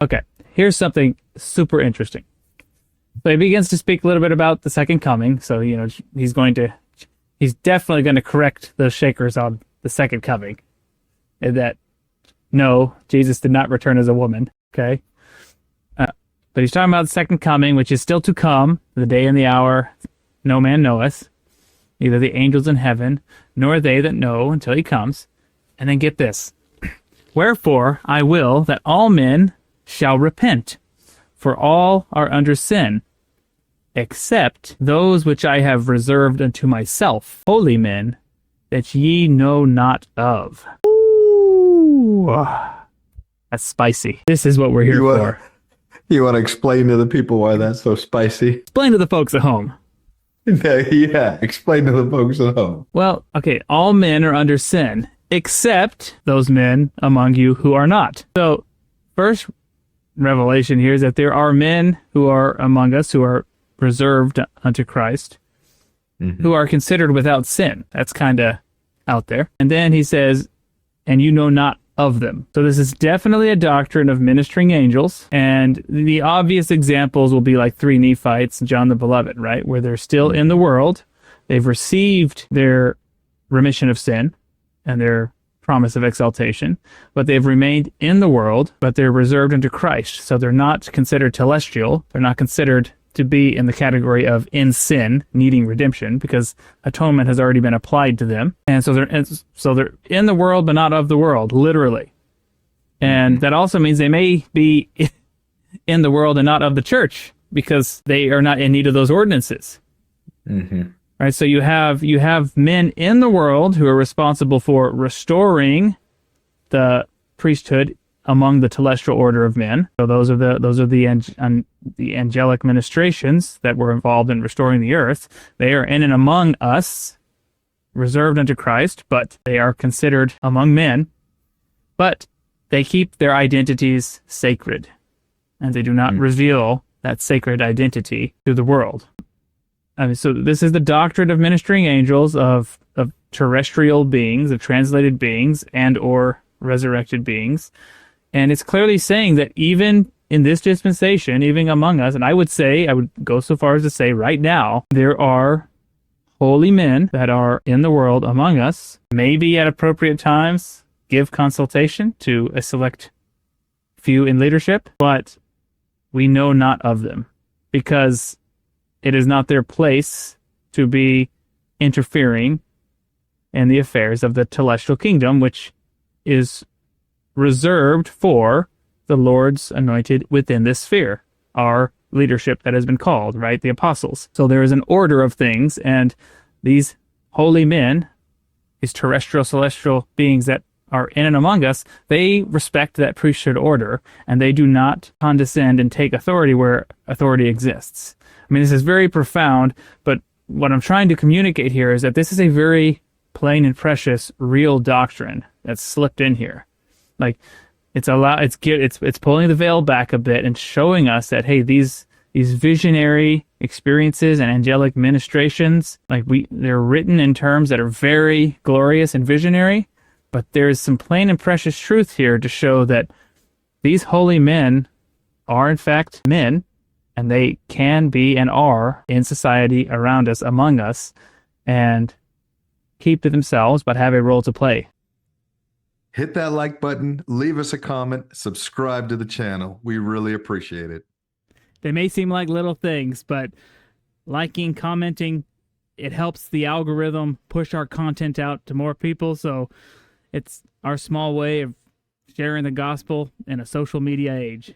Okay, here's something super interesting. So he begins to speak a little bit about the second coming. So, he's definitely going to correct those shakers on the second coming. And that, no, Jesus did not return as a woman, okay? But he's talking about the second coming, which is still to come, the day and the hour no man knoweth, neither the angels in heaven, nor they that know until he comes. And then get this. Wherefore I will that all men shall repent, for all are under sin, except those which I have reserved unto myself, holy men, that ye know not of. Ooh, that's spicy. This is what we're here for. You want to explain to the people why that's so spicy? Explain to the folks at home. Yeah, explain to the folks at home. Well, okay, all men are under sin, except those men among you who are not. So, first revelation here is that there are men who are among us who are reserved unto Christ, who are considered without sin. That's kind of out there. And then he says, and you know not of them. So this is definitely a doctrine of ministering angels, and the obvious examples will be like 3 Nephites and John the Beloved, right? Where they're still in the world, they've received their remission of sin and their promise of exaltation, but they've remained in the world, but they're reserved unto Christ. So they're not considered telestial. They're not considered to be in the category of in sin, needing redemption, because atonement has already been applied to them. And so they're in the world, but not of the world, literally. And that also means they may be in the world and not of the church, because they are not in need of those ordinances. Right? So you have men in the world who are responsible for restoring the priesthood among the telestial order of men. So those are the angelic ministrations that were involved in restoring the earth. They are in and among us, reserved unto Christ, but they are considered among men. But they keep their identities sacred, and they do not reveal that sacred identity to the world. I mean, so this is the doctrine of ministering angels, of terrestrial beings, of translated beings, and or resurrected beings. And it's clearly saying that even in this dispensation, even among us, and I would go so far as to say right now, there are holy men that are in the world among us, maybe at appropriate times give consultation to a select few in leadership, but we know not of them, because it is not their place to be interfering in the affairs of the telestial kingdom, which is reserved for the Lord's anointed within this sphere, our leadership that has been called, right? The apostles. So there is an order of things, and these holy men, these terrestrial, celestial beings that are in and among us, they respect that priesthood order, and they do not condescend and take authority where authority exists. I mean, this is very profound, but what I'm trying to communicate here is that this is a very plain and precious, real doctrine that's slipped in here. Like, it's pulling the veil back a bit and showing us that, hey, these visionary experiences and angelic ministrations, they're written in terms that are very glorious and visionary, but there's some plain and precious truth here to show that these holy men are in fact men, and they can be and are in society around us, among us, and keep to themselves, but have a role to play. Hit that like button, leave us a comment, subscribe to the channel. We really appreciate it. They may seem like little things, but liking, commenting, it helps the algorithm push our content out to more people. So it's our small way of sharing the gospel in a social media age.